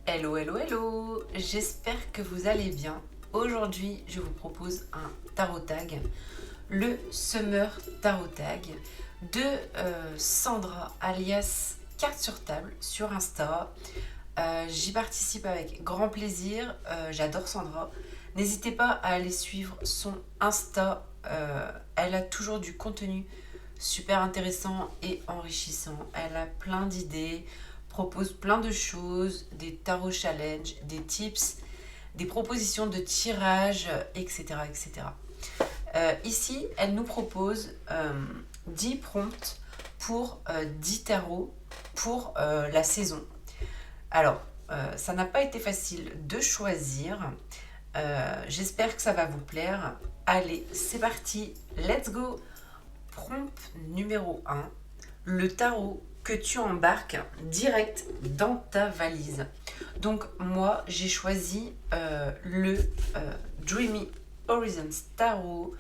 Hello, hello, hello! J'espère que vous allez bien. Aujourd'hui, je vous propose un tarot tag, le Summer Tarot Tag de Sandra alias Carte sur table sur Insta. J'y participe avec grand plaisir, j'adore Sandra. N'hésitez pas à aller suivre son Insta, elle a toujours du contenu super intéressant et enrichissant. Elle a plein d'idées, propose plein de choses, des tarot challenge, des tips, des propositions de tirage, etc. etc. Ici, elle nous propose 10 prompts pour 10 tarots pour la saison. Alors, ça n'a pas été facile de choisir. J'espère que ça va vous plaire. Allez, c'est parti, let's go! Prompt numéro 1, le tarot que tu embarques direct dans ta valise. Donc moi, j'ai choisi le Dreamy Horizons Tarot.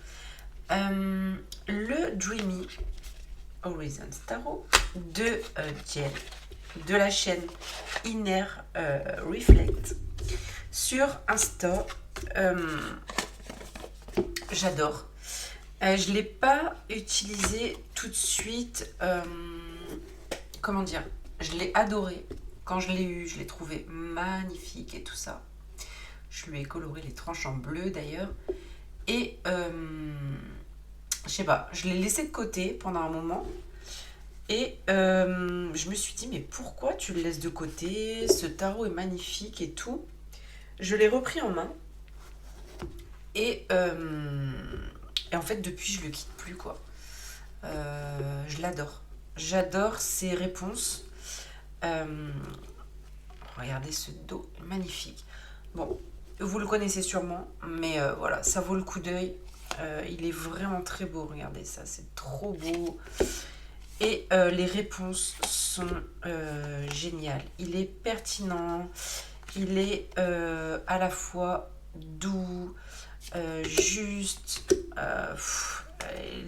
Le Dreamy Horizons Tarot de Jill, de la chaîne Inner Reflect sur Insta. J'adore. Je ne l'ai pas utilisé tout de suite. Comment dire? Je l'ai adoré. Quand je l'ai eu, je l'ai trouvé magnifique et tout ça. Je lui ai coloré les tranches en bleu d'ailleurs. Et je sais pas, je l'ai laissé de côté pendant un moment. Et je me suis dit, mais pourquoi tu le laisses de côté? Ce tarot est magnifique et tout. Je l'ai repris en main. Et en fait, depuis, je le quitte plus, quoi. Je l'adore. J'adore ses réponses. Regardez ce dos, magnifique. Bon, vous le connaissez sûrement, mais voilà, ça vaut le coup d'œil. Il est vraiment très beau, regardez ça, c'est trop beau. Et les réponses sont géniales. Il est pertinent, il est à la fois doux, juste.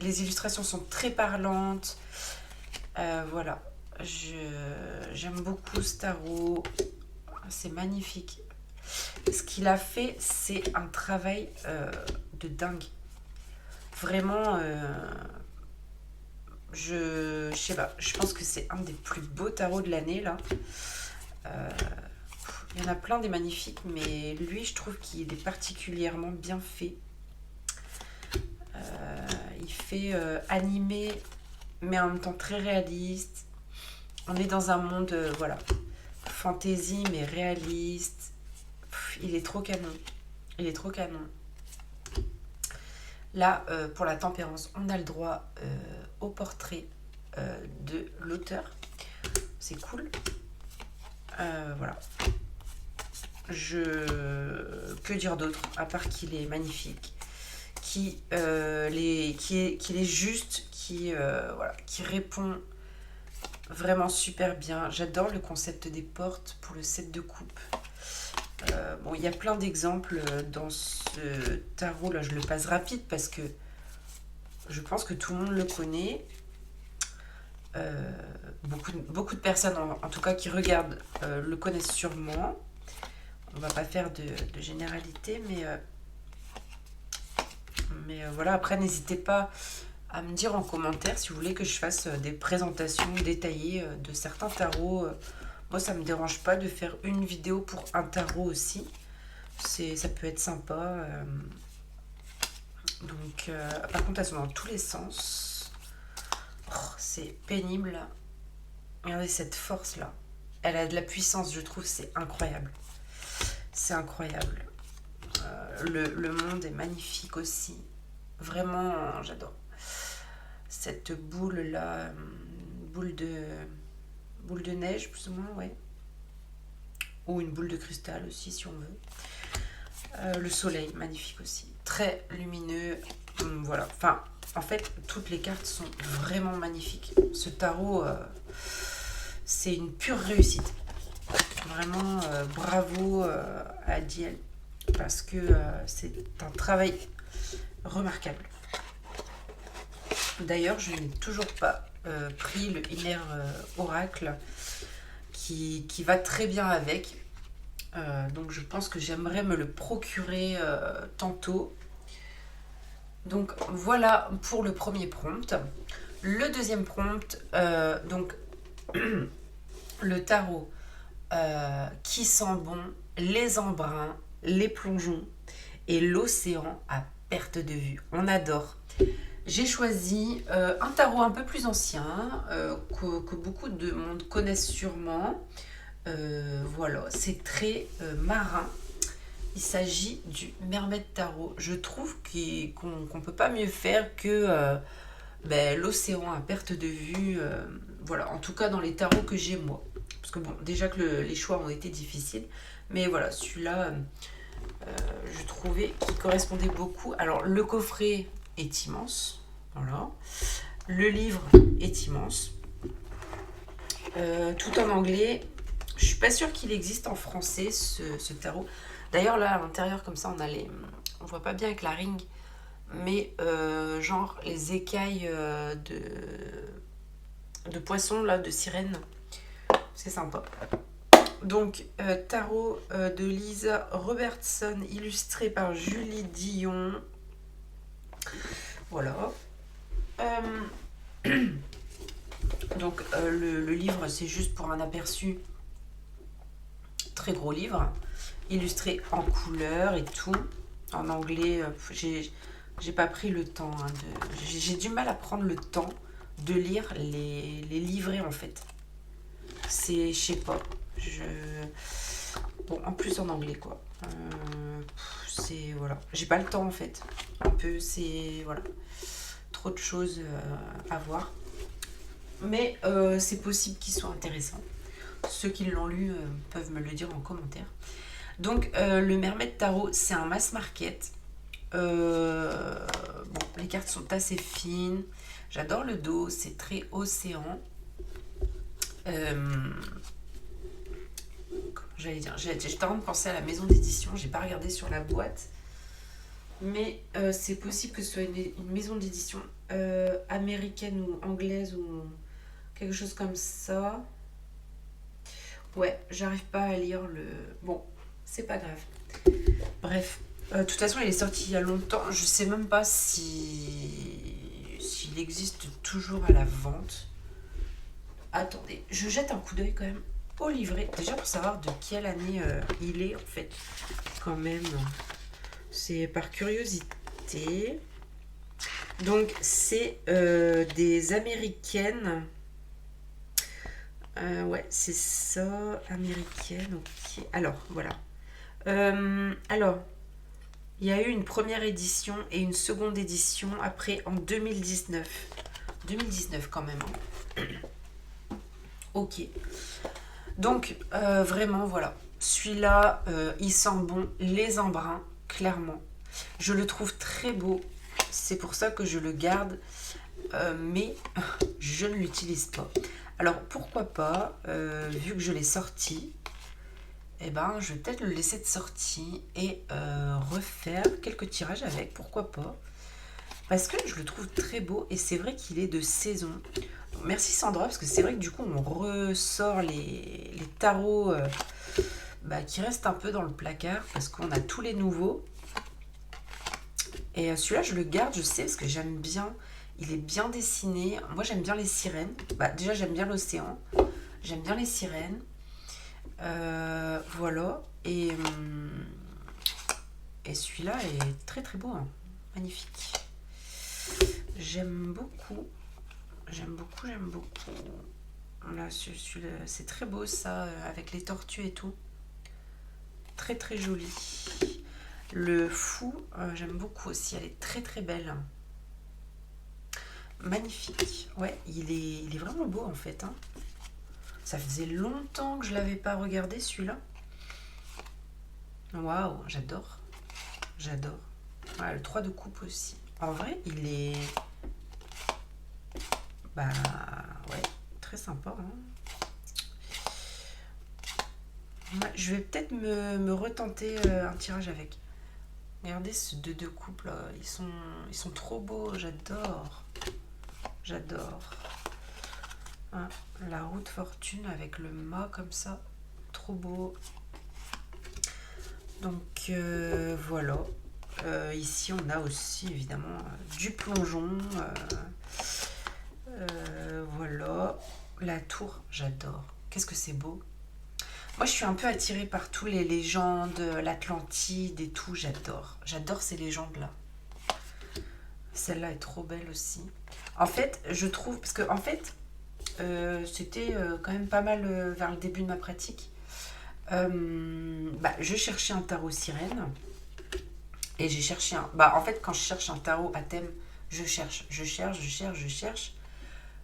Les illustrations sont très parlantes. Voilà, j'aime beaucoup ce tarot. C'est magnifique. Ce qu'il a fait, c'est un travail de dingue. Vraiment, je sais pas, je pense que c'est un des plus beaux tarots de l'année là. Il y en a plein des magnifiques, mais lui, je trouve qu'il est particulièrement bien fait. Il fait animé, mais en même temps très réaliste. On est dans un monde, voilà, fantasy, mais réaliste. Il est trop canon. Il est trop canon. Là, pour la tempérance, on a le droit au portrait de l'auteur. C'est cool. Voilà. Que dire d'autre, à part qu'il est magnifique, qu'il est juste, voilà, qui répond vraiment super bien. J'adore le concept des portes pour le set de coupe. Bon, il y a plein d'exemples dans ce tarot là, je le passe rapide parce que je pense que tout le monde le connaît. Beaucoup de personnes, en tout cas qui regardent, le connaissent sûrement. On va pas faire de généralité, mais voilà, après n'hésitez pas à me dire en commentaire si vous voulez que je fasse des présentations détaillées de certains tarots. Moi, ça me dérange pas de faire une vidéo pour un tarot aussi. Ça peut être sympa. Donc, par contre, elles sont dans tous les sens. Oh, c'est pénible. Regardez cette force là. Elle a de la puissance, je trouve, c'est incroyable. C'est incroyable. Le monde est magnifique aussi. Vraiment, j'adore. Cette boule là, boule de neige plus ou moins, ouais. Ou une boule de cristal aussi si on veut. Le soleil, magnifique aussi. Très lumineux. Voilà. Enfin, en fait, toutes les cartes sont vraiment magnifiques. Ce tarot, c'est une pure réussite. Vraiment, bravo à Diel. Parce que c'est un travail remarquable. D'ailleurs, je n'ai toujours pas pris le Inner Oracle qui va très bien avec. Donc je pense que j'aimerais me le procurer tantôt. Donc voilà pour le premier prompt. Le deuxième prompt, donc le tarot qui sent bon, les embruns, les plongeons et l'océan à perte de vue. On adore. J'ai choisi un tarot un peu plus ancien, que beaucoup de monde connaissent sûrement. Voilà, c'est très marin. Il s'agit du Mermaid Tarot. Je trouve qu'on ne peut pas mieux faire que l'océan à perte de vue. Voilà, en tout cas dans les tarots que j'ai moi. Parce que bon, déjà que les choix ont été difficiles. Mais voilà, celui-là, je trouvais qu'il correspondait beaucoup. Alors, le coffret est immense. Voilà. Le livre est immense. Tout en anglais. Je suis pas sûre qu'il existe en français, ce tarot. D'ailleurs, là, à l'intérieur, comme ça, on voit pas bien avec la ring. Mais genre les écailles de poisson, là, de sirène. C'est sympa. Donc, tarot de Lisa Robertson, illustré par Julie Dion. Voilà. Donc, le livre, c'est juste pour un aperçu. Très gros livre. Illustré en couleur et tout. En anglais, j'ai pas pris le temps. J'ai du mal à prendre le temps de lire les livrets, en fait. Je sais pas. Bon, en plus en anglais, quoi. C'est, voilà. J'ai pas le temps, en fait. Un peu, c'est, voilà. Trop de choses à voir. Mais c'est possible qu'ils soient intéressants. Ceux qui l'ont lu peuvent me le dire en commentaire. Donc, le Mermaid Tarot, c'est un mass market. Bon, les cartes sont assez fines. J'adore le dos, c'est très océan. J'allais dire, j'étais en train de penser à la maison d'édition, j'ai pas regardé sur la boîte, mais c'est possible que ce soit une maison d'édition américaine ou anglaise ou quelque chose comme ça. Ouais, j'arrive pas à lire le... Bon, c'est pas grave. Bref, de toute façon, il est sorti il y a longtemps. Je sais même pas s'il existe toujours à la vente. Attendez, je jette un coup d'œil quand même au livret. Déjà pour savoir de quelle année il est en fait. Quand même, c'est par curiosité. Donc c'est des américaines. Ouais, c'est ça, américaine, ok. Alors, voilà. Alors, il y a eu une première édition et une seconde édition après en 2019. 2019 quand même. Hein. Ok. Donc, vraiment, voilà. Celui-là, il sent bon les embruns, clairement. Je le trouve très beau. C'est pour ça que je le garde. Mais je ne l'utilise pas. Alors, pourquoi pas, vu que je l'ai sorti, eh ben, je vais peut-être le laisser de sortie et refaire quelques tirages avec, pourquoi pas. Parce que je le trouve très beau et c'est vrai qu'il est de saison. Donc, merci Sandra, parce que c'est vrai que du coup, on ressort les tarots qui restent un peu dans le placard parce qu'on a tous les nouveaux. Et celui-là, je le garde, je sais, parce que j'aime bien. Il est bien dessiné. Moi, j'aime bien les sirènes. Déjà, j'aime bien l'océan. J'aime bien les sirènes. Voilà. Et celui-là est très très beau. Hein. Magnifique. J'aime beaucoup. J'aime beaucoup, j'aime beaucoup. Là, celui-là, c'est très beau ça, avec les tortues et tout. Très très joli. Le fou, j'aime beaucoup aussi. Elle est très très belle. Magnifique. Ouais, il est vraiment beau en fait. Hein. Ça faisait longtemps que je l'avais pas regardé celui-là. Waouh, j'adore. J'adore. Ouais, le 3 de coupe aussi. En vrai, il est... ouais, très sympa. Hein. Ouais, je vais peut-être me retenter un tirage avec. Regardez ce 2 de coupe là. Ils sont trop beaux. J'adore. J'adore. Hein, la roue de fortune avec le mât comme ça. Trop beau. Donc voilà. Ici on a aussi évidemment du plongeon. Voilà. La tour, j'adore. Qu'est-ce que c'est beau. Moi je suis un peu attirée par tous les légendes, l'Atlantide et tout, j'adore. J'adore ces légendes-là. Celle-là est trop belle aussi. En fait, je trouve, parce que en fait, c'était quand même pas mal vers le début de ma pratique. Je cherchais un tarot sirène et j'ai cherché un. En fait, quand je cherche un tarot à thème, je cherche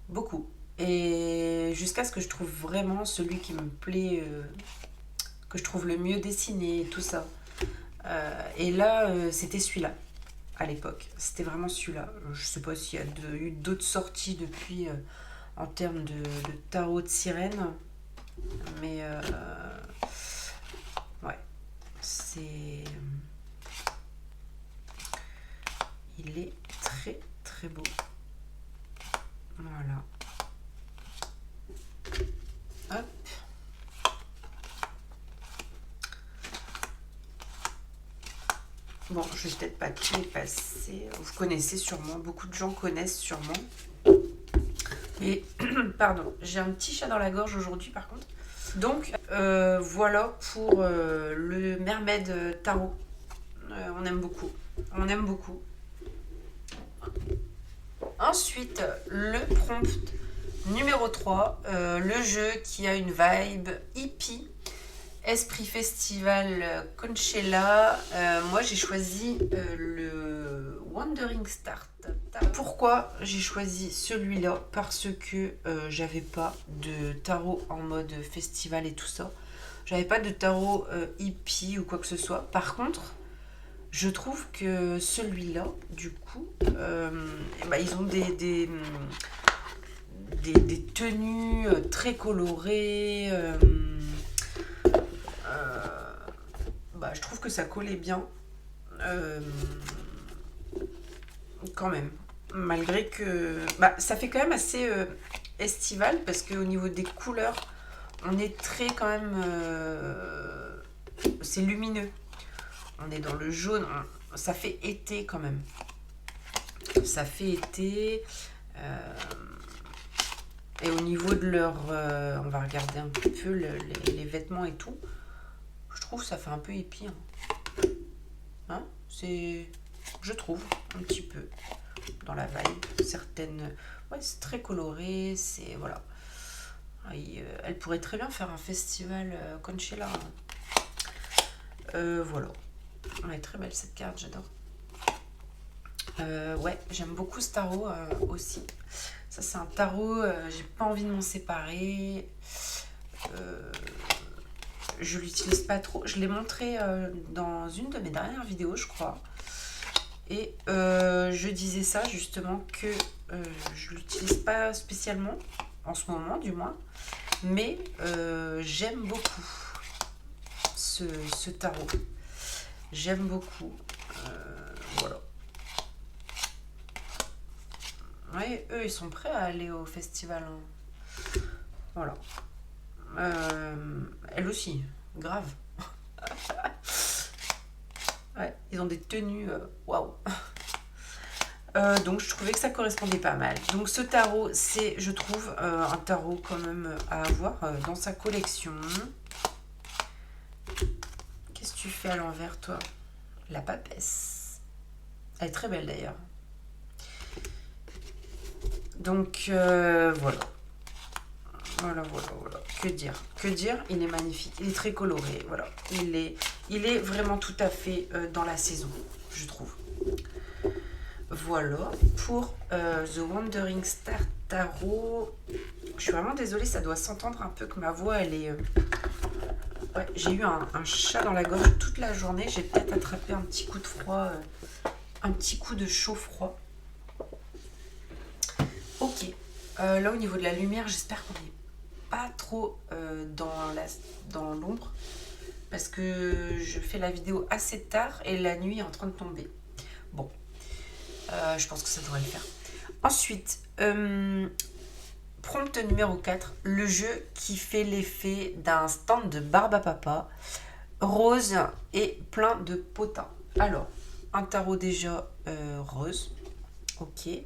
beaucoup. Et jusqu'à ce que je trouve vraiment celui qui me plaît, que je trouve le mieux dessiné, tout ça. Et là, c'était celui-là à l'époque. C'était vraiment celui-là. Je sais pas s'il y a eu d'autres sorties depuis en termes de tarot de sirène. Mais ouais, c'est. Il est très très beau. Voilà. Hop. Bon, je vais peut-être pas tout les passer. Vous connaissez sûrement, beaucoup de gens connaissent sûrement. Et pardon, j'ai un petit chat dans la gorge aujourd'hui par contre. Donc voilà pour le Mermaid Tarot. On aime beaucoup. On aime beaucoup. Ensuite, le prompt numéro 3, le jeu qui a une vibe hippie, esprit festival Conchella. Moi, j'ai choisi le Wandering Start. Pourquoi j'ai choisi celui-là? Parce que j'avais pas de tarot en mode festival et tout ça. J'avais pas de tarot hippie ou quoi que ce soit. Par contre, je trouve que celui-là, du coup, ils ont des tenues très colorées. Je trouve que ça collait bien. Quand même. Malgré que. Ça fait quand même assez estival parce qu'au niveau des couleurs, on est très quand même. C'est lumineux. On est dans le jaune. Ça fait été quand même. Ça fait été. Et au niveau de leur. On va regarder un petit peu les vêtements et tout. Je trouve que ça fait un peu hippie. Hein, c'est. Je trouve un petit peu dans la vibe. Certaines. Ouais, c'est très coloré. C'est. Voilà. Elle pourrait très bien faire un festival Conchella. Voilà. Elle est très belle cette carte, j'adore. Ouais, j'aime beaucoup ce tarot aussi. Ça, c'est un tarot, j'ai pas envie de m'en séparer. Je l'utilise pas trop. Je l'ai montré dans une de mes dernières vidéos, je crois. Et je disais ça justement que je l'utilise pas spécialement, en ce moment du moins. Mais j'aime beaucoup ce tarot. J'aime beaucoup. Voilà. Ouais, eux, ils sont prêts à aller au festival. Hein. Voilà. Elle aussi, grave. Ouais, ils ont des tenues. Waouh. Donc, je trouvais que ça correspondait pas mal. Donc, ce tarot, c'est, je trouve, un tarot quand même à avoir dans sa collection. Qu'est-ce que tu fais à l'envers, toi? La papesse. Elle est très belle d'ailleurs. Donc voilà. Voilà. Que dire? Il est magnifique. Il est très coloré. Voilà. Il est vraiment tout à fait dans la saison, je trouve. Voilà pour The Wandering Star Tarot. Je suis vraiment désolée, ça doit s'entendre un peu que ma voix, elle est... Ouais, j'ai eu un chat dans la gorge toute la journée. J'ai peut-être attrapé un petit coup de froid, un petit coup de chaud-froid. Ok. Là, au niveau de la lumière, j'espère qu'on n'est pas trop dans l'ombre. Parce que je fais la vidéo assez tard et la nuit est en train de tomber. Bon. Je pense que ça devrait le faire. Ensuite, prompt numéro 4. Le jeu qui fait l'effet d'un stand de Barbapapa. rose et plein de potins. Alors, un tarot déjà rose, ok, et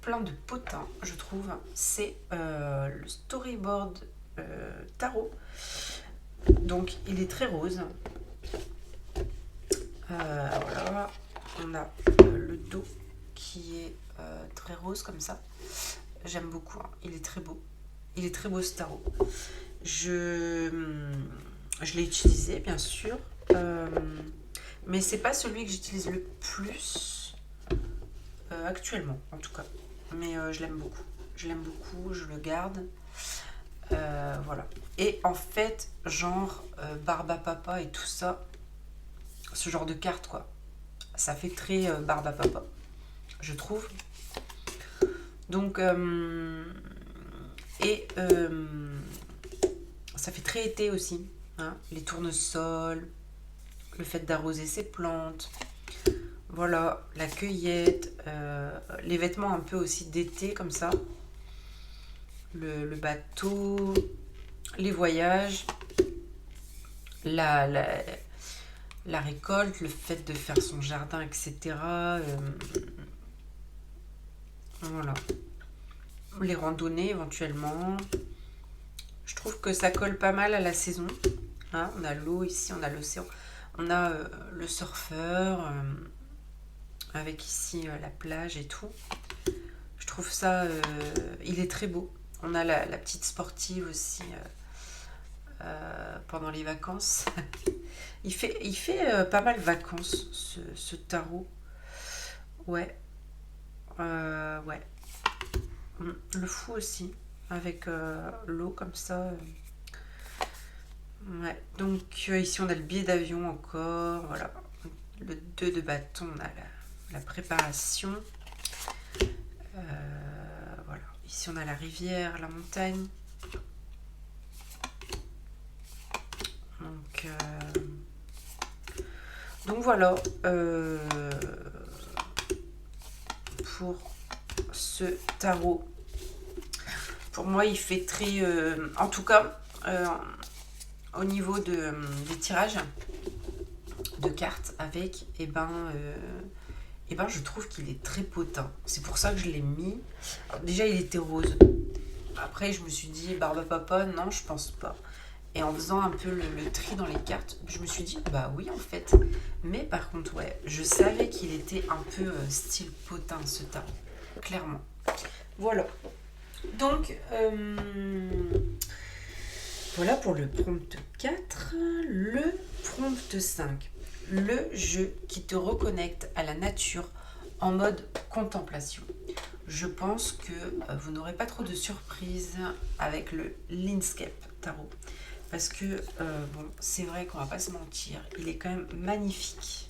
plein de potins, je trouve. C'est le storyboard tarot. Donc, il est très rose. Voilà, on a le dos qui est très rose comme ça. J'aime beaucoup, hein. Il est très beau. Il est très beau ce tarot. Je l'ai utilisé bien sûr, mais c'est pas celui que j'utilise le plus actuellement en tout cas. Mais je l'aime beaucoup. Je l'aime beaucoup, je le garde. Voilà. Et en fait, genre Barbe à Papa et tout ça, ce genre de carte quoi. Ça fait très Barbe à Papa, je trouve. Donc, ça fait très été aussi. Hein, les tournesols, le fait d'arroser ses plantes. Voilà, la cueillette, les vêtements un peu aussi d'été comme ça. Le bateau, les voyages, la récolte, le fait de faire son jardin, etc. Voilà. Les randonnées éventuellement. Je trouve que ça colle pas mal à la saison. Hein, on a l'eau ici, on a l'océan. On a le surfeur, avec ici la plage et tout. Je trouve ça, il est très beau. On a la petite sportive aussi pendant les vacances. il fait pas mal vacances, ce tarot. Ouais. Ouais. Le fou aussi, avec l'eau comme ça. Ouais. Donc ici on a le billet d'avion encore. Voilà. Le 2 de bâton, on a la préparation. Voilà. Ici on a la rivière, la montagne. Donc voilà pour ce tarot. Pour moi, il fait très... en tout cas, au niveau des tirages de cartes avec, et ben, je trouve qu'il est très potin. C'est pour ça que je l'ai mis. Alors, déjà, il était rose. Après, je me suis dit, Barbe à Papa, non, je pense pas. Et en faisant un peu le tri dans les cartes, je me suis dit, bah oui, en fait. Mais par contre, ouais, je savais qu'il était un peu style potin, ce tarot. Clairement. Voilà. Donc, voilà pour le prompt 4. Le prompt 5. Le jeu qui te reconnecte à la nature en mode contemplation. Je pense que vous n'aurez pas trop de surprises avec le Landscape Tarot. Parce que, bon, c'est vrai qu'on va pas se mentir, il est quand même magnifique.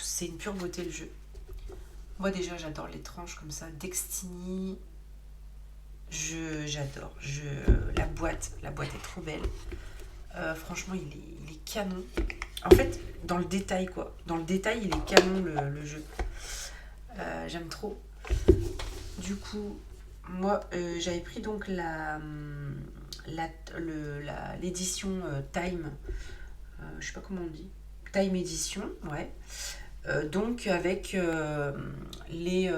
C'est une pure beauté le jeu. Moi déjà, j'adore les tranches comme ça, Destiny. J'adore. La boîte est trop belle. Franchement, il est canon. En fait, dans le détail, quoi. Dans le détail, il est canon le jeu. J'aime trop. Du coup, moi, j'avais pris donc l'édition Time. Je sais pas comment on dit. Time Edition, ouais. Donc avec les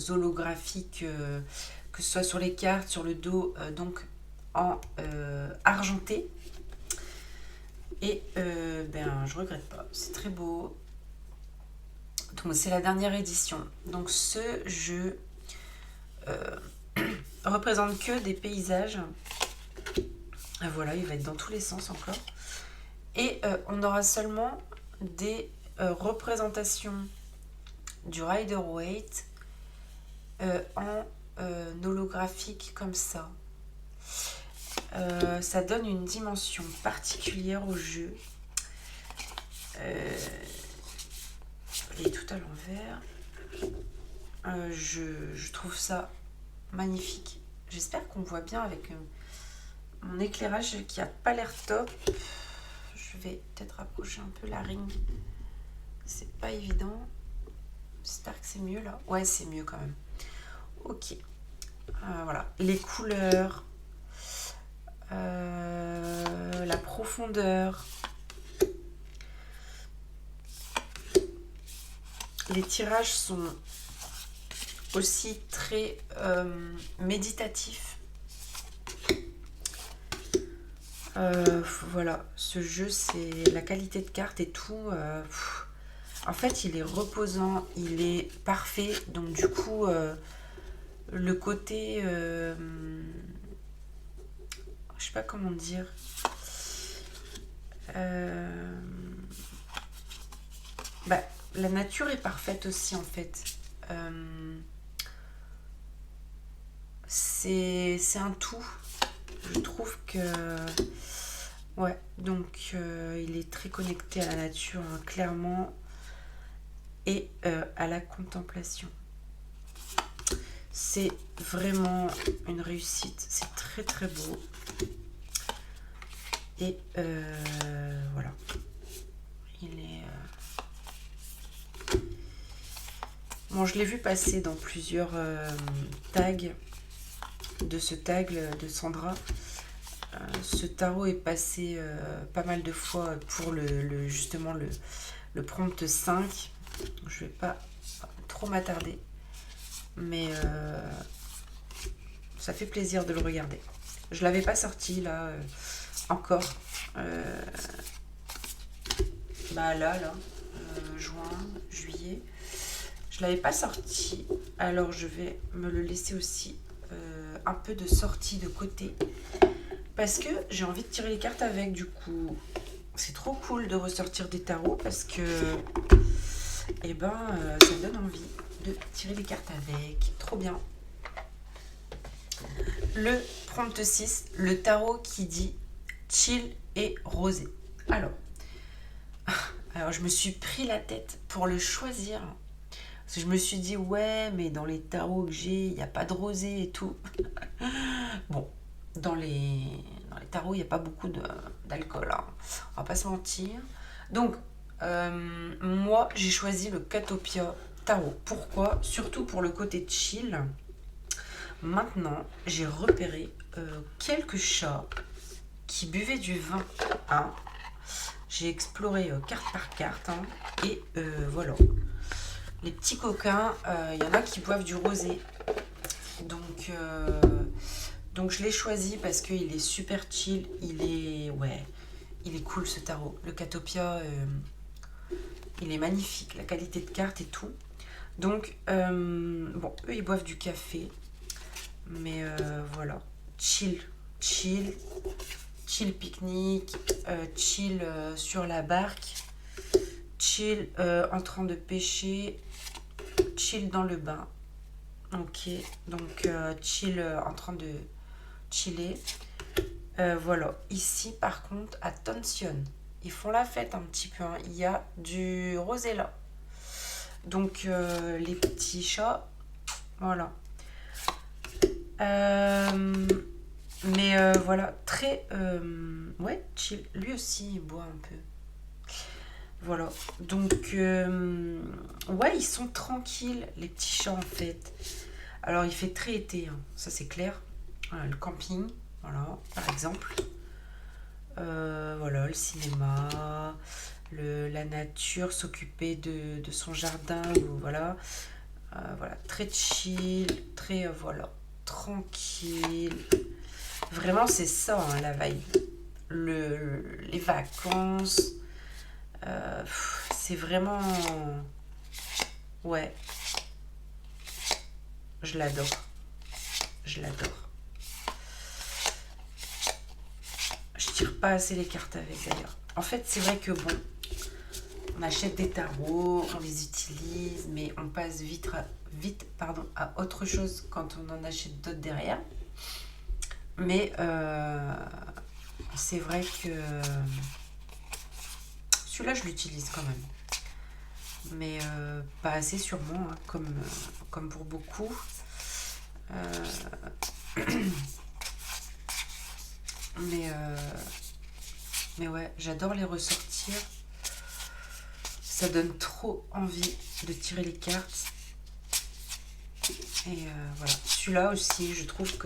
holographiques, que ce soit sur les cartes, sur le dos, donc en argenté. Et ben je regrette pas, c'est très beau. Donc c'est la dernière édition. Donc ce jeu représente que des paysages. Ah, voilà, il va être dans tous les sens encore. Et on aura seulement des représentations du Rider-Waite en holographique comme ça. Ça donne une dimension particulière au jeu. Il est tout à l'envers. Je trouve ça magnifique. J'espère qu'on voit bien avec mon éclairage qui a pas l'air top. Je vais peut-être rapprocher un peu la ring. C'est pas évident. J'espère que c'est mieux là. Ouais, c'est mieux quand même. Ok. Voilà. Les couleurs. La la profondeur. Les tirages sont aussi très méditatifs. Voilà, ce jeu, c'est la qualité de carte et tout. En fait, il est reposant, il est parfait. Donc du coup, le côté... je sais pas comment dire. La nature est parfaite aussi, en fait. C'est un tout. Je trouve que... Ouais, donc il est très connecté à la nature, hein, clairement, et à la contemplation. C'est vraiment une réussite, c'est très très beau. Et voilà, il est... Bon, je l'ai vu passer dans plusieurs tags, de ce tag de Sandra. Ce tarot est passé pas mal de fois pour justement le prompt 5. Je vais pas trop m'attarder, mais ça fait plaisir de le regarder. Je l'avais pas sorti là encore. Juin, juillet. Je l'avais pas sorti, alors je vais me le laisser aussi un peu de sortie de côté. Parce que j'ai envie de tirer les cartes avec, du coup. C'est trop cool de ressortir des tarots parce que ça me donne envie de tirer les cartes avec. Trop bien. Le prompt 6, le tarot qui dit chill et rosé. Alors je me suis pris la tête pour le choisir. Parce que je me suis dit, ouais, mais dans les tarots que j'ai, il n'y a pas de rosé et tout. Bon. Dans les tarots, il n'y a pas beaucoup d'alcool, hein. On va pas se mentir. Donc, moi, j'ai choisi le Catopia Tarot. Pourquoi? Surtout pour le côté chill. Maintenant, j'ai repéré quelques chats qui buvaient du vin. Hein. J'ai exploré carte par carte. Hein, et voilà. Les petits coquins, il y en a qui boivent du rosé. Donc je l'ai choisi parce qu'il est super chill, il est cool ce tarot. Le Catopia, il est magnifique, la qualité de carte et tout. Donc, bon, eux ils boivent du café, mais voilà, chill pique-nique, chill sur la barque, chill en train de pêcher, chill dans le bain. Ok, donc chill en train de chiller. Voilà, ici par contre, attention, ils font la fête un petit peu, hein. Il y a du rosé là. Donc les petits chats, voilà. Voilà, très... ouais, chill. Lui aussi, il boit un peu. Voilà, donc... ouais, ils sont tranquilles, les petits chats en fait. Alors, il fait très été, hein, ça c'est clair. Voilà, le camping, voilà, par exemple. Voilà, le cinéma, la nature, s'occuper de son jardin, voilà. Voilà, très chill, très, voilà, tranquille. Vraiment, c'est ça, hein, la vibe. Les vacances, c'est vraiment... Ouais. Je l'adore. Je l'adore. Je tire pas assez les cartes avec d'ailleurs. En fait, c'est vrai que bon, on achète des tarots, on les utilise, mais on passe vite à autre chose quand on en achète d'autres derrière. Mais c'est vrai que celui-là, je l'utilise quand même. Mais pas assez sûrement, hein, comme pour beaucoup. Mais ouais, j'adore les ressortir. Ça donne trop envie de tirer les cartes. Et voilà, celui-là aussi, je trouve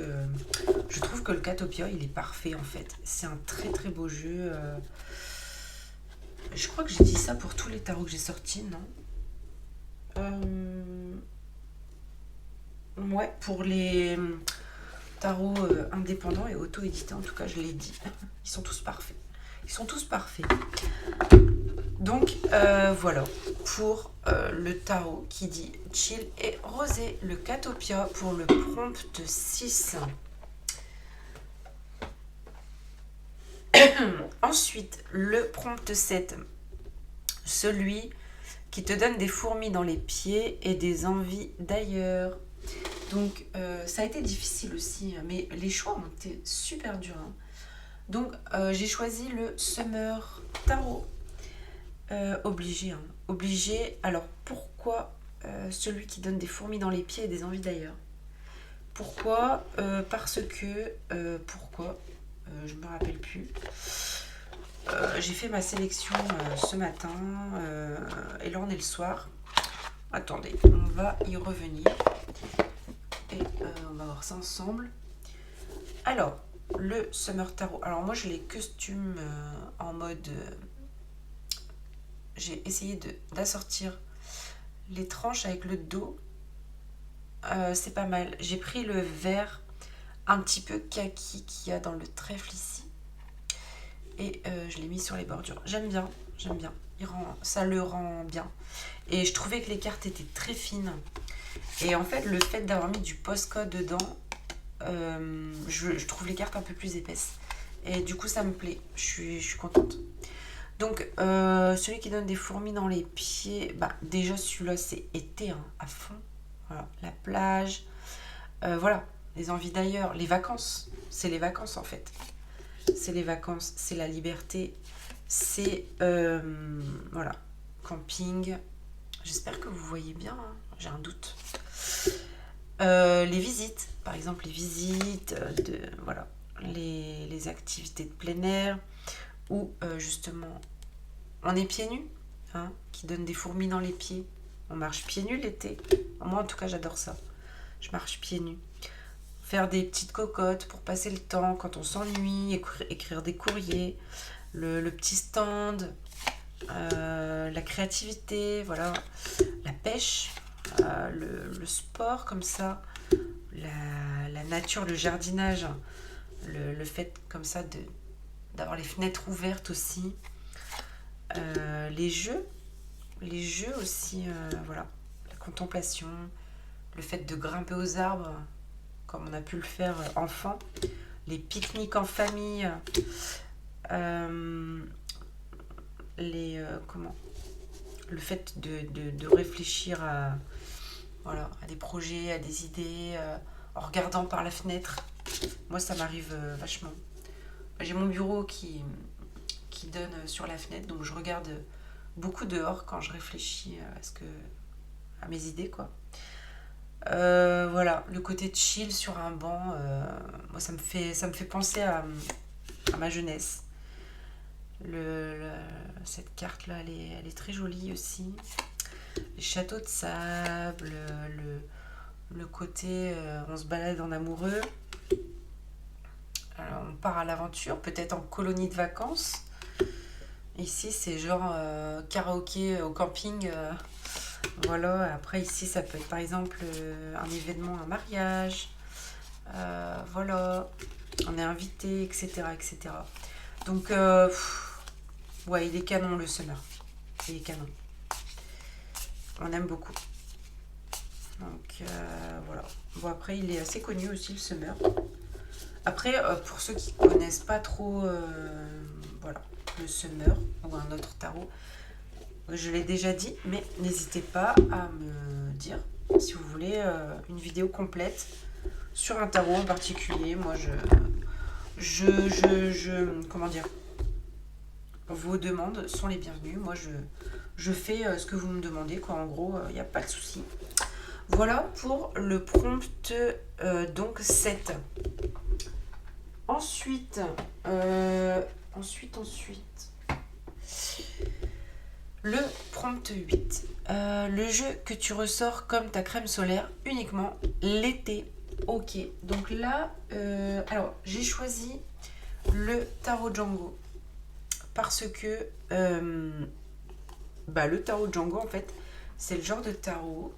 Je trouve que le Catopia, il est parfait en fait. C'est un très très beau jeu. Je crois que j'ai dit ça pour tous les tarots que j'ai sortis, non? Ouais, pour les tarots indépendants et auto-édités, en tout cas, je l'ai dit. Ils sont tous parfaits. Ils sont tous parfaits. Donc, voilà, pour le tarot qui dit chill et rosé, le Catopia pour le prompt 6. Ensuite, le prompt 7, celui qui te donne des fourmis dans les pieds et des envies d'ailleurs. Donc, ça a été difficile aussi, mais les choix ont été super durs. Hein. Donc, j'ai choisi le Summer Tarot. Obligé. Hein. Obligé. Alors, pourquoi celui qui donne des fourmis dans les pieds et des envies d'ailleurs? Pourquoi parce que... pourquoi je me rappelle plus. J'ai fait ma sélection ce matin et là on est le soir. Attendez, on va y revenir et on va voir ça ensemble. Alors, le Summer Tarot. Alors moi je les costume en mode... j'ai essayé d'assortir les tranches avec le dos. C'est pas mal. J'ai pris le vert un petit peu kaki qu'il y a dans le trèfle ici. Et je l'ai mis sur les bordures. J'aime bien, j'aime bien. Ça le rend bien. Et je trouvais que les cartes étaient très fines. Et en fait, le fait d'avoir mis du postcode dedans, je trouve les cartes un peu plus épaisses. Et du coup, ça me plaît. Je suis contente. Donc, celui qui donne des fourmis dans les pieds, bah, déjà celui-là, c'est été hein, à fond. Voilà, la plage. Voilà, les envies d'ailleurs. Les vacances. C'est les vacances en fait. C'est les vacances, c'est la liberté, c'est voilà, camping. J'espère que vous voyez bien, hein, j'ai un doute. Les visites, par exemple les visites, voilà, les activités de plein air, où justement on est pieds nus, hein, qui donne des fourmis dans les pieds. On marche pieds nus l'été. Moi en tout cas j'adore ça. Je marche pieds nus. Faire des petites cocottes pour passer le temps quand on s'ennuie, écrire des courriers, le petit stand, la créativité, voilà, la pêche, le sport comme ça, la nature, le jardinage, le fait comme ça d'avoir les fenêtres ouvertes aussi, les jeux aussi, voilà, la contemplation, le fait de grimper aux arbres, comme on a pu le faire enfant, les pique-niques en famille, le fait de réfléchir voilà, à des projets, à des idées, en regardant par la fenêtre. Moi, ça m'arrive vachement. J'ai mon bureau qui donne sur la fenêtre, donc je regarde beaucoup dehors quand je réfléchis à mes idées, quoi. Voilà, le côté chill sur un banc, moi ça me fait penser à ma jeunesse. Cette carte là, elle est très jolie aussi. Les châteaux de sable, le côté on se balade en amoureux. Alors, on part à l'aventure, peut-être en colonie de vacances. Ici c'est genre karaoké au camping. Voilà, après ici ça peut être par exemple un événement, un mariage, voilà, on est invité, etc. etc. Donc, ouais, il est canon le Summer, il est canon, on aime beaucoup. Donc, voilà. Bon, après il est assez connu aussi le Summer. Après, pour ceux qui ne connaissent pas trop, voilà, le Summer ou un autre tarot, je l'ai déjà dit, mais n'hésitez pas à me dire si vous voulez une vidéo complète sur un tarot en particulier. Moi, comment dire, vos demandes sont les bienvenues. Moi, je fais ce que vous me demandez, quoi. En gros, il n'y a pas de souci. Voilà pour le prompt donc 7. Ensuite, le prompt 8. Le jeu que tu ressors comme ta crème solaire uniquement l'été. Ok, donc là, alors j'ai choisi le tarot Django parce que le tarot Django, en fait, c'est le genre de tarot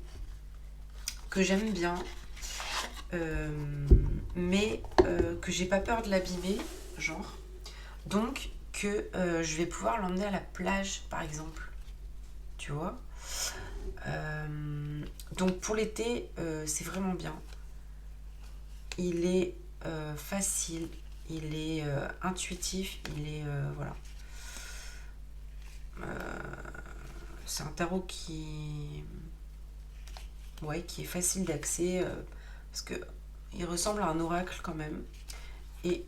que j'aime bien, mais que j'ai pas peur de l'abîmer, genre. Donc, que je vais pouvoir l'emmener à la plage, par exemple. Tu vois. Donc, pour l'été, c'est vraiment bien. Il est facile, il est intuitif, il est... voilà. C'est un tarot qui est facile d'accès parce que il ressemble à un oracle quand même. Et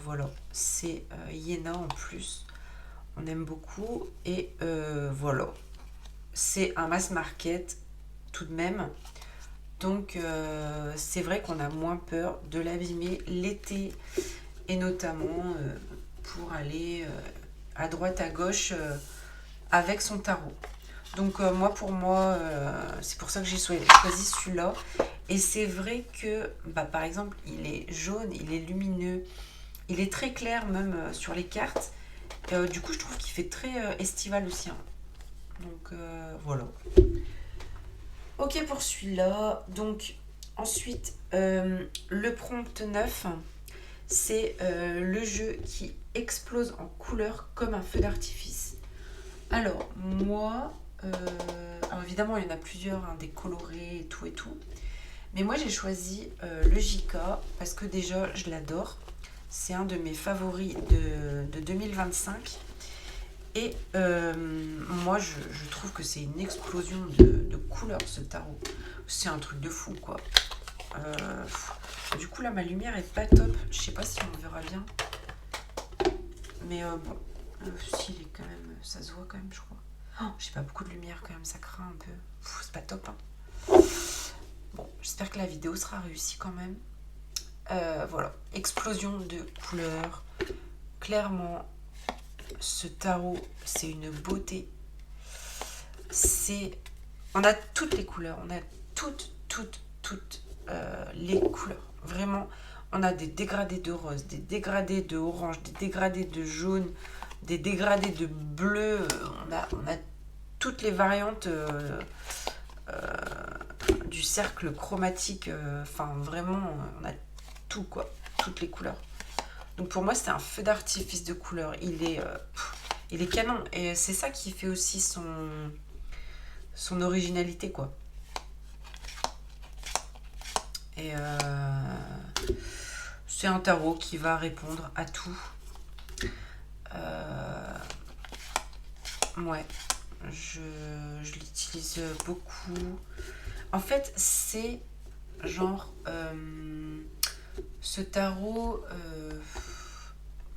voilà, c'est Iéna en plus. On aime beaucoup. Et voilà, c'est un mass market tout de même. Donc c'est vrai qu'on a moins peur de l'abîmer l'été et notamment pour aller à droite à gauche avec son tarot. Donc pour moi, c'est pour ça que j'ai choisi celui-là. Et c'est vrai que, par exemple, il est jaune, il est lumineux, il est très clair même sur les cartes. Du coup, je trouve qu'il fait très estival aussi. Hein. Donc voilà. Ok pour celui-là. Donc ensuite, le prompt 9, c'est le jeu qui explose en couleurs comme un feu d'artifice. Alors moi, alors évidemment il y en a plusieurs, hein, des colorés et tout et tout. Mais moi j'ai choisi le JK parce que déjà je l'adore. C'est un de mes favoris de 2025. Et moi je trouve que c'est une explosion de couleurs ce tarot. C'est un truc de fou quoi. Du coup là ma lumière est pas top. Je sais pas si on verra bien. Mais bon, s'il est quand même, ça se voit quand même je crois. Oh, j'ai pas beaucoup de lumière quand même, ça craint un peu. C'est pas top. Hein. Bon, j'espère que la vidéo sera réussie quand même. Voilà, explosion de couleurs. Clairement, ce tarot, c'est une beauté. On a toutes les couleurs, on a toutes les couleurs. Vraiment, on a des dégradés de rose, des dégradés de orange, des dégradés de jaune, des dégradés de bleu. On a toutes les variantes du cercle chromatique. Enfin, vraiment, on a tout quoi, toutes les couleurs. Donc pour moi, c'est un feu d'artifice de couleurs. Il est canon. Et c'est ça qui fait aussi son originalité, quoi. Et c'est un tarot qui va répondre à tout. Ouais, je l'utilise beaucoup. En fait, c'est genre... ce tarot...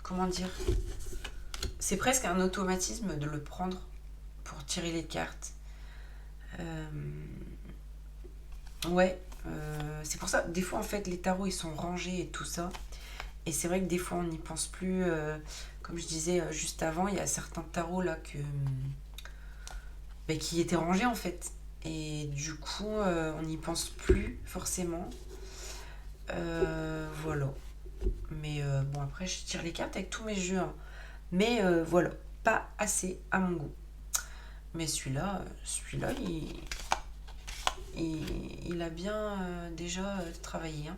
comment dire, c'est presque un automatisme de le prendre pour tirer les cartes. Ouais, c'est pour ça, des fois en fait les tarots ils sont rangés et tout ça. Et c'est vrai que des fois on n'y pense plus. Comme je disais juste avant, il y a certains tarots là qui étaient rangés en fait. Et du coup on n'y pense plus forcément. Voilà. Mais bon, après, je tire les cartes avec tous mes jeux. Hein. Mais voilà, pas assez à mon goût. Mais celui-là, il a bien déjà travaillé. Hein.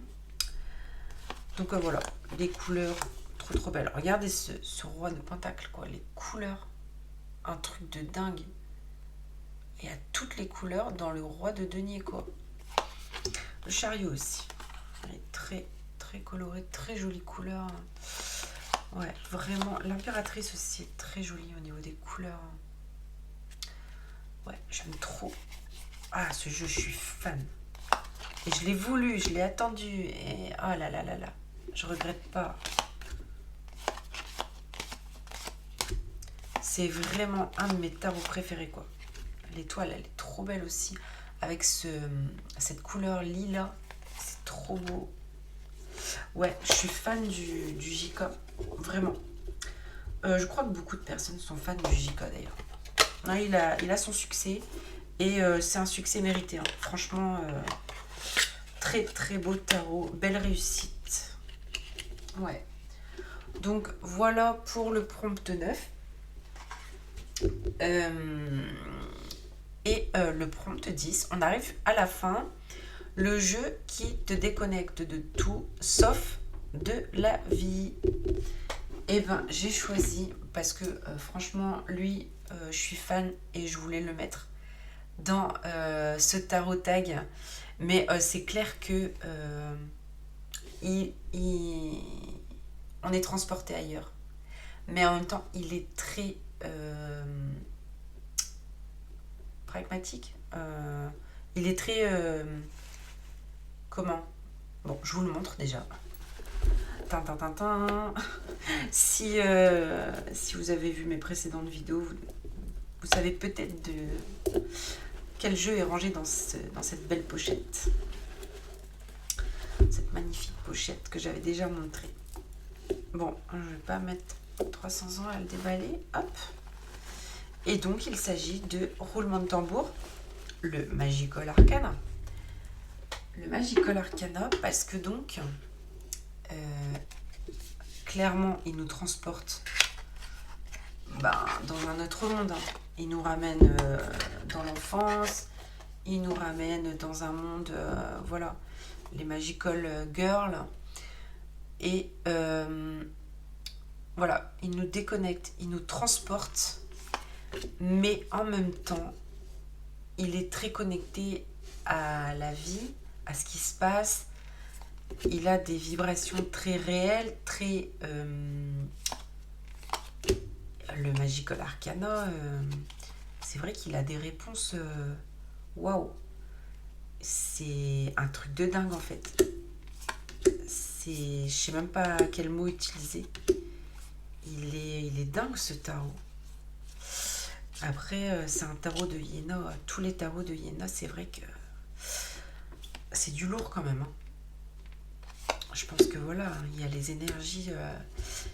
Donc voilà, les couleurs trop belles. Regardez ce roi de pentacle, quoi. Les couleurs, un truc de dingue. Il y a toutes les couleurs dans le roi de denier, quoi. Le chariot aussi. Il est très coloré, très jolie couleur. Ouais, vraiment. L'impératrice aussi est très jolie au niveau des couleurs. Ouais, j'aime trop. Ah, ce jeu, je suis fan. Et je l'ai voulu, je l'ai attendu. Et oh là là là là. Je regrette pas. C'est vraiment un de mes tarots préférés, quoi. L'étoile, elle est trop belle aussi. Avec cette couleur lilas. C'est trop beau. Ouais, je suis fan du JK, vraiment. Je crois que beaucoup de personnes sont fans du JK d'ailleurs. Non, il a son succès et c'est un succès mérité. Hein. Franchement, très très beau tarot, belle réussite. Ouais. Donc voilà pour le prompt 9. Le prompt 10, on arrive à la fin. Le jeu qui te déconnecte de tout sauf de la vie. Et ben j'ai choisi parce que franchement lui je suis fan et je voulais le mettre dans ce tarot tag. Mais c'est clair que on est transporté ailleurs. Mais en même temps, il est très pragmatique. Il est très... comment? Bon, je vous le montre déjà. Tintin. Si vous avez vu mes précédentes vidéos, vous savez peut-être de quel jeu est rangé dans cette belle pochette. Cette magnifique pochette que j'avais déjà montrée. Bon, je ne vais pas mettre 300 ans à le déballer. Hop. Et donc, il s'agit de roulement de tambour, le Magical Arcana. Le Magical Arcana, parce que donc, clairement, il nous transporte dans un autre monde. Hein. Il nous ramène dans l'enfance, il nous ramène dans un monde, voilà, les Magical Girls. Et voilà, il nous déconnecte, il nous transporte, mais en même temps, il est très connecté à la vie, à ce qui se passe. Il a des vibrations très réelles, très... le Magical Arcana, c'est vrai qu'il a des réponses... Waouh! C'est un truc de dingue en fait. Je sais même pas quel mot utiliser. Il est dingue ce tarot. Après, c'est un tarot de Iéna. Tous les tarots de Iéna, c'est vrai que c'est du lourd quand même. Hein. Je pense que voilà, il y a les énergies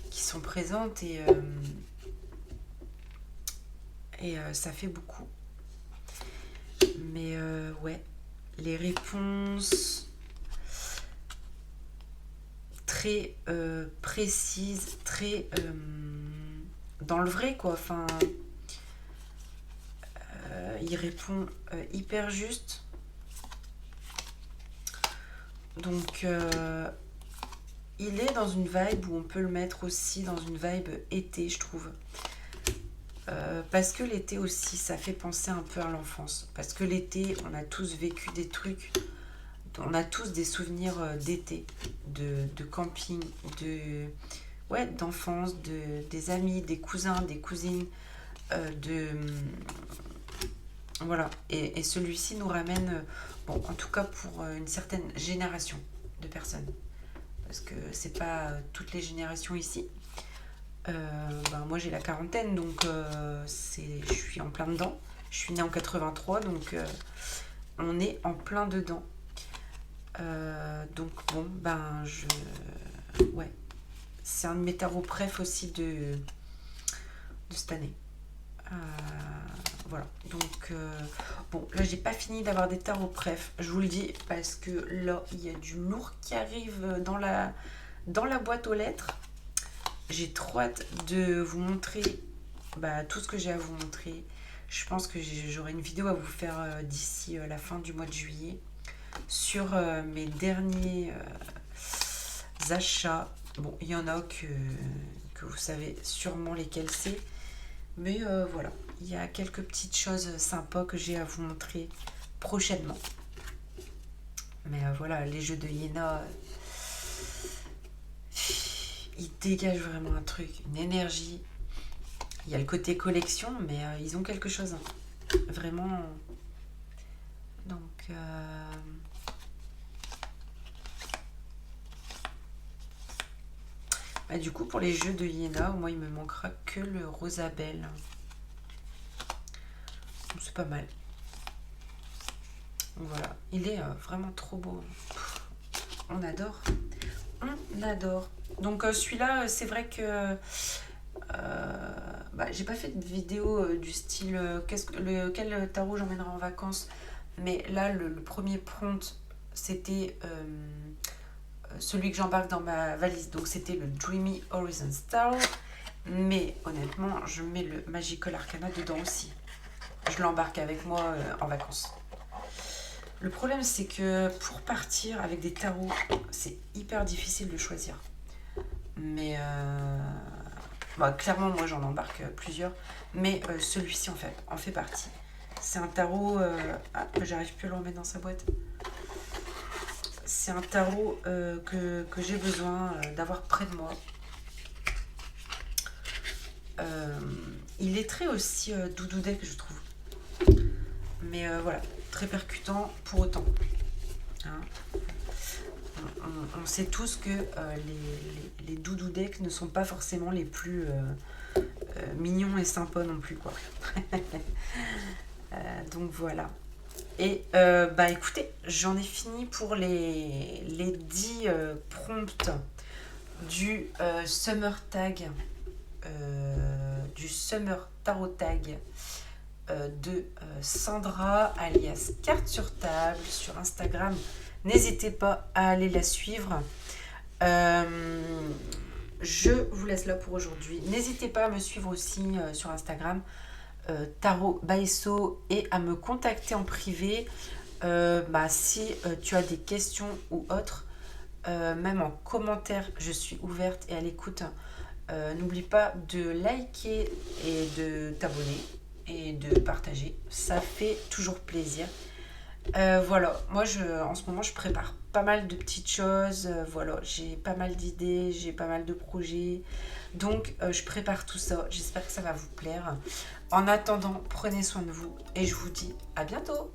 qui sont présentes et ça fait beaucoup. Mais ouais, les réponses très précises, très dans le vrai quoi. Enfin, il répond hyper juste. Donc il est dans une vibe où on peut le mettre aussi dans une vibe été, je trouve. Parce que l'été aussi, ça fait penser un peu à l'enfance. Parce que l'été, on a tous vécu des trucs, on a tous des souvenirs d'été, de camping, d'enfance, des amis, des cousins, des cousines, voilà. Et celui-ci nous ramène, bon, en tout cas pour une certaine génération de personnes. Parce que c'est pas toutes les générations ici. Moi j'ai la quarantaine, donc je suis en plein dedans. Je suis née en 83, donc on est en plein dedans. Donc bon, ouais, c'est un de mes tarots préf aussi de cette année. Voilà, donc bon, là j'ai pas fini d'avoir des tarots préf, je vous le dis, parce que là il y a du lourd qui arrive dans la boîte aux lettres. J'ai trop hâte de vous montrer tout ce que j'ai à vous montrer. Je pense que j'aurai une vidéo à vous faire d'ici la fin du mois de juillet sur mes derniers achats. Bon, il y en a que vous savez sûrement lesquels c'est. Mais voilà, il y a quelques petites choses sympas que j'ai à vous montrer prochainement. Mais voilà, les jeux de Iéna... ils dégagent vraiment un truc, une énergie. Il y a le côté collection, mais ils ont quelque chose. Hein. Vraiment. Donc... du coup, pour les jeux de Iéna, moi, il me manquera que le Rosabelle. C'est pas mal. Voilà. Il est vraiment trop beau. On adore. On adore. Donc celui-là, c'est vrai que j'ai pas fait de vidéo du style quel tarot j'emmènerai en vacances. Mais là, le premier prompt, c'était celui que j'embarque dans ma valise. Donc c'était le Dreamy Horizons Tarot. Mais honnêtement, je mets le Magical Arcana dedans aussi. Je l'embarque avec moi en vacances. Le problème, c'est que pour partir avec des tarots, c'est hyper difficile de choisir. Mais clairement, moi, j'en embarque plusieurs. Mais celui-ci, en fait partie. C'est un tarot... j'arrive plus à le remettre dans sa boîte. C'est un tarot que j'ai besoin d'avoir près de moi. Il est très aussi doudou deck, je trouve. Mais voilà, très percutant pour autant. Hein, on sait tous que les doudou decks ne sont pas forcément les plus mignons et sympas non plus, quoi. Donc voilà. Et écoutez, j'en ai fini pour les 10 prompts du Summer Tag, du Summer Tarot Tag de Sandra, alias Carte sur table, sur Instagram. N'hésitez pas à aller la suivre. Je vous laisse là pour aujourd'hui. N'hésitez pas à me suivre aussi sur Instagram, Tarot Baesso, et à me contacter en privé si tu as des questions ou autres. Même en commentaire, je suis ouverte et à l'écoute. N'oublie pas de liker et de t'abonner et de partager, ça fait toujours plaisir. Voilà, moi en ce moment je prépare pas mal de petites choses, voilà, j'ai pas mal d'idées, j'ai pas mal de projets, donc je prépare tout ça, j'espère que ça va vous plaire. En attendant, prenez soin de vous et je vous dis à bientôt.